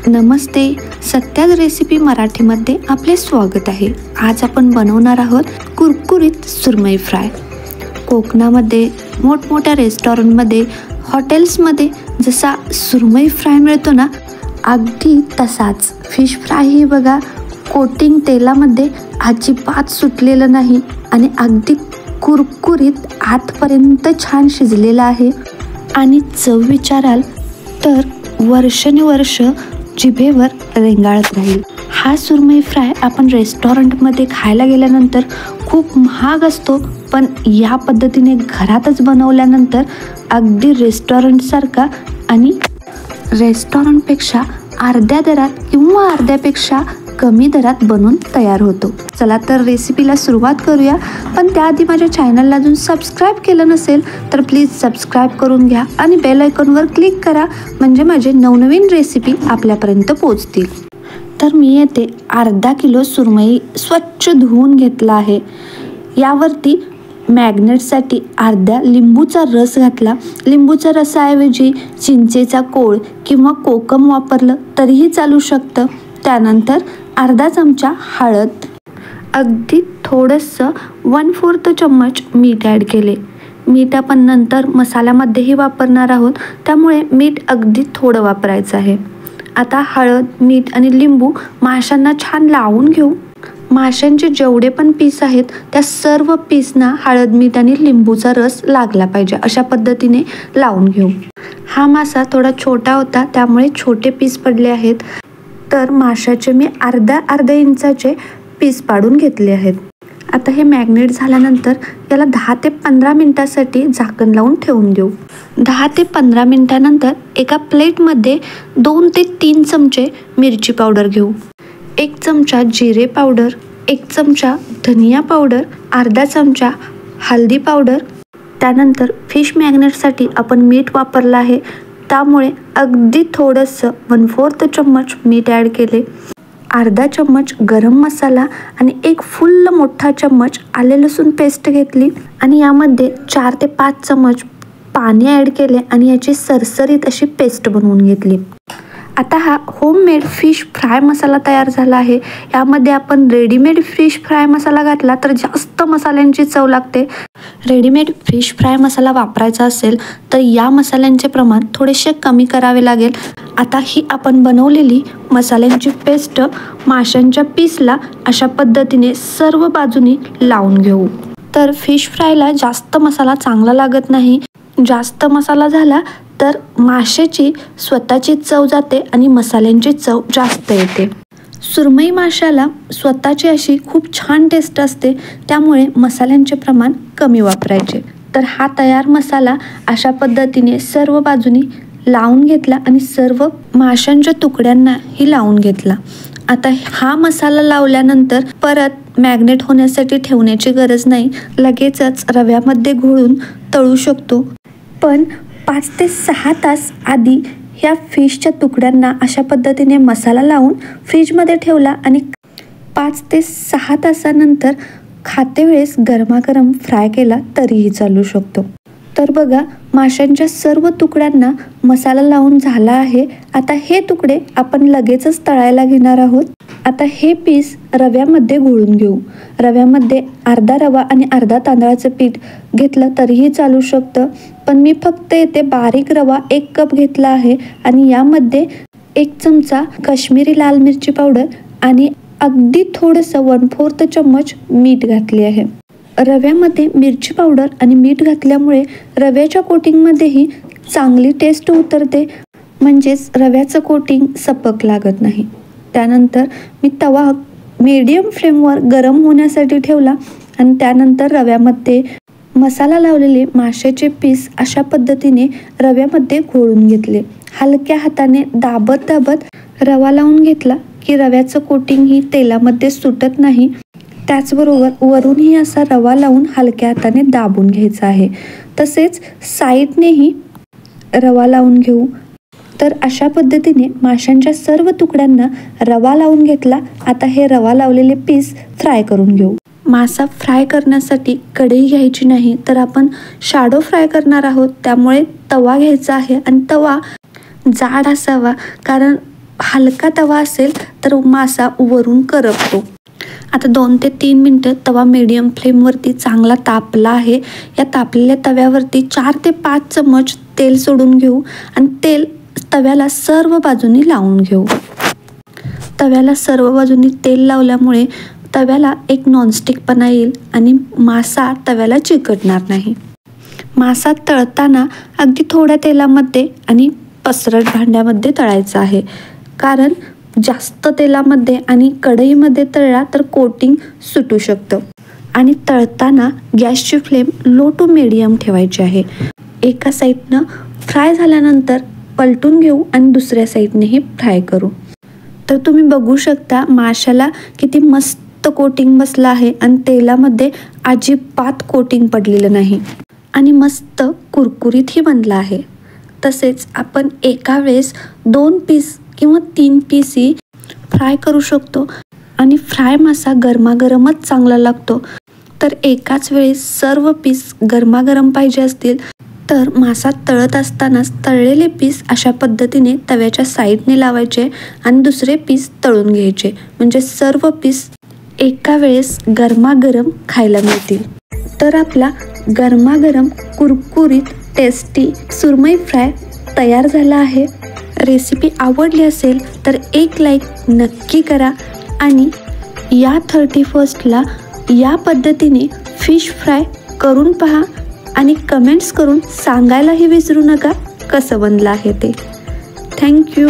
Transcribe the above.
नमस्ते, Satya's recipe मराठीमध्ये आपले स्वागत आहे. आज आपण बनवणार आहोत कुरकुरीत सुरमई फ्राय. कोकणामध्ये मोठमोठ्या रेस्टॉरंटमध्ये, हॉटेल्समध्ये जसा सुरमई फ्राय मिळतो ना, अगदी तसाच फिश फ्रायही बघा. कोटिंग तेलामध्ये अजिबात सुटलेलं नाही आणि अगदी कुरकुरीत आतपर्यंत छान शिजलेला आहे. आणि चव विचाराल तर वर्षानुवर्ष जिभेवर रेंगाळत राहील. हा सुरमई फ्राय आपण रेस्टॉरंटमध्ये खायला गेल्यानंतर खूप महाग असतो, पण या पद्धतीने घरातच बनवल्यानंतर अगदी रेस्टॉरंटसारखा आणि रेस्टॉरंटपेक्षा अर्ध्या दरात किंवा अर्ध्यापेक्षा कमी दरात बनवून तयार होतो. चला तर रेसिपीला सुरुवात करूया. पण त्याआधी माझ्या चॅनलला अजून सबस्क्राईब केलं नसेल तर प्लीज सबस्क्राईब करून घ्या आणि बेल आयकॉनवर क्लिक करा, म्हणजे माझे नवनवीन रेसिपी आपल्यापर्यंत पोहोचतील. तर मी येथे अर्धा किलो सुरमई स्वच्छ धुवून घेतला आहे. यावरती मॅग्नेटसाठी अर्ध्या लिंबूचा रस घातला. लिंबूच्या रसाऐवजी चिंचेचा कोळ किंवा कोकम वापरलं तरीही चालू शकतं. त्यानंतर अर्धा चमचा हळद, अगदी थोडंसं 1/4 चम्मच मीठ ॲड केले. मीठ आपण नंतर मसाल्यामध्येही वापरणार आहोत, त्यामुळे मीठ अगदी थोडं वापरायचं आहे. आता हळद, मीठ आणि लिंबू माशांना छान लावून घेऊ. माशांचे जेवढे पण पीस आहेत त्या सर्व पीसना हळद, मीठ आणि लिंबूचा रस लागला पाहिजे, अशा पद्धतीने लावून घेऊ. हा मासा थोडा छोटा होता, त्यामुळे छोटे पीस पडले आहेत. तर माशाचे मी अर्ध्या इंचाचे पीस पाडून घेतले आहेत. आता हे मॅग्नेट झाल्यानंतर याला 10 ते 15 मिनिटासाठी झाकण लावून ठेवून देऊ. 10 ते 15 मिनिटानंतर एका प्लेटमध्ये 2 ते 3 चमचे मिरची पावडर घेऊ. 1 चमचा जिरे पावडर, 1 चमचा धनिया पावडर, अर्धा चमचा हळदी पावडर. त्यानंतर फिश मॅग्नेटसाठी आपण मीठ वापरलं आहे, त्यामुळे अगदी थोडंसं 1/4 चम्मच मीठ ॲड केले. अर्धा चम्मच गरम मसाला आणि 1 फुल्ल मोठा चम्मच आले लसूण पेस्ट घेतली आणि यामध्ये 4 ते 5 चम्मच पाणी ॲड केले आणि याची सरसरीत अशी पेस्ट बनवून घेतली. आता हा होममेड फिश फ्राय मसाला तयार झाला आहे. यामध्ये आपण रेडीमेड फिश फ्राय मसाला घातला तर जास्त मसाल्यांची चव लागते. रेडीमेड फिश फ्राय मसाला वापरायचा असेल तर या मसाल्यांचे प्रमाण थोडेसे कमी करावे लागेल. आता ही आपण बनवलेली मसाल्यांची पेस्ट माशांच्या पीसला अशा पद्धतीने सर्व बाजूनी लावून घेऊ. तर फिश फ्रायला जास्त मसाला चांगला लागत नाही. जास्त मसाला झाला तर माशाची स्वतःची चव जाते आणि मसाल्यांची चव जास्त येते. सुरमई माशाला स्वतःची अशी खूप छान टेस्ट असते, त्यामुळे मसाल्यांचे प्रमाण कमी वापरायचे. तर हा तयार मसाला अशा पद्धतीने सर्व बाजूनी लावून घेतला आणि सर्व माशांच्या तुकड्यांनाही लावून घेतला. आता हा मसाला लावल्यानंतर परत मॅग्नेट होण्यासाठी ठेवण्याची गरज नाही. लगेचच रव्यामध्ये घोळून तळू शकतो. पण 5 ते 6 तास आधी ह्या फिशच्या तुकड्यांना अशा पद्धतीने मसाला लावून फ्रीजमध्ये ठेवला आणि 5 ते 6 तासानंतर खाते वेळेस गरमागरम फ्राय केला तरीही चालू शकतो. तर बघा, माशांच्या सर्व तुकड्यांना मसाला लावून झाला आहे. आता हे तुकडे आपण लगेचच तळायला घेणार आहोत. आता हे पीस रव्यामध्ये घोळून घेऊ. रव्यामध्ये अर्धा रवा आणि अर्धा तांदळाचं पीठ घेतलं तरीही चालू शकतं, पण मी फक्त येथे बारीक रवा 1 कप घेतला आहे आणि यामध्ये 1 चमचा काश्मीरी लाल मिरची पावडर आणि अगदी थोडंसं 1/4 चम्मच मीठ घातले आहे. रव्यामध्ये मिरची पावडर आणि मीठ घातल्यामुळे रव्याच्या कोटिंगमध्येही चांगली टेस्ट उतरते, म्हणजेच रव्याचं कोटिंग सपक लागत नाही. त्यानंतर मी तवा मीडियम फ्लेमवर गरम होण्यासाठी ठेवला आणि त्यानंतर रव्यामध्ये मसाला लावलेले माशाचे पीस अशा पद्धतीने रव्यामध्ये घोळून घेतले. हलक्या हाताने दाबत रवा लावून घेतला की रव्याचं कोटिंग ही तेलामध्ये सुटत नाही. त्याचबरोबर वरूनही असा रवा लावून हलक्या हाताने दाबून घ्यायचा आहे. तसेच साईडनेही रवा लावून घेऊ. तर अशा पद्धतीने माशांच्या सर्व तुकड्यांना रवा लावून घेतला. आता हे रवा लावलेले पीस फ्राय करून घेऊ. मासा फ्राय करण्यासाठी कढई घ्यायची नाही, तर आपण शॅडो फ्राय करणार आहोत. त्यामुळे तवा घ्यायचा आहे आणि तवा जाड असावा, कारण हलका तवा असेल तर मासा वरून करपतो. आता 2 ते 3 मिनटं तवा मीडियम फ्लेमवरती चांगला तापला आहे. या तापलेल्या तव्यावरती 4 ते 5 चमच तेल सोडून घेऊ आणि तेल तव्याला सर्व बाजूनी लावून घेऊ. तव्याला सर्व बाजूनी तेल लावल्यामुळे तव्याला एक नॉनस्टिकपणा येईल आणि मासा तव्याला चिकटणार नाही. मासा तळताना अगदी थोड्या तेलामध्ये आणि पसरट भांड्यामध्ये तळायचा आहे, कारण जास्त तेलामध्ये आणि कढईमध्ये तळला तर कोटिंग सुटू शकतं. आणि तळताना गॅसची फ्लेम लो टू मीडियम ठेवायची आहे. एका साईडनं फ्राय झाल्यानंतर पलटून घेऊ आणि दुसऱ्या साईडनेही फ्राय करू. तर तुम्ही बघू शकता माशाला किती मस्त कोटिंग बसलं आहे आणि तेलामध्ये अजिबात कोटिंग पडलेलं नाही आणि मस्त कुरकुरीतही बनला आहे. तसेच आपण एका वेळेस 2 पीस किंवा 3 पीसही फ्राय करू शकतो आणि फ्राय मासा गरमागरमच चांगला लागतो. तर एकाच वेळेस सर्व पीस गरमागरम पाहिजे असतील तर मासा तळत असतानाच तळलेले पीस अशा पद्धतीने तव्याच्या साईडने लावायचे आणि दुसरे पीस तळून घ्यायचे, म्हणजे सर्व पीस एका वेळेस गरमागरम खायला मिळतील. तर आपला गरमागरम कुरकुरीत टेस्टी सुरमई फ्राय तयार झाला आहे. रेसिपी आवडली असेल तर एक लाईक नक्की करा आणि या 31ला या पद्धतीने फिश फ्राय करून पहा आणि कमेंट्स करून सांगायलाही विसरू नका कसं बनलं आहे ते. थँक्यू.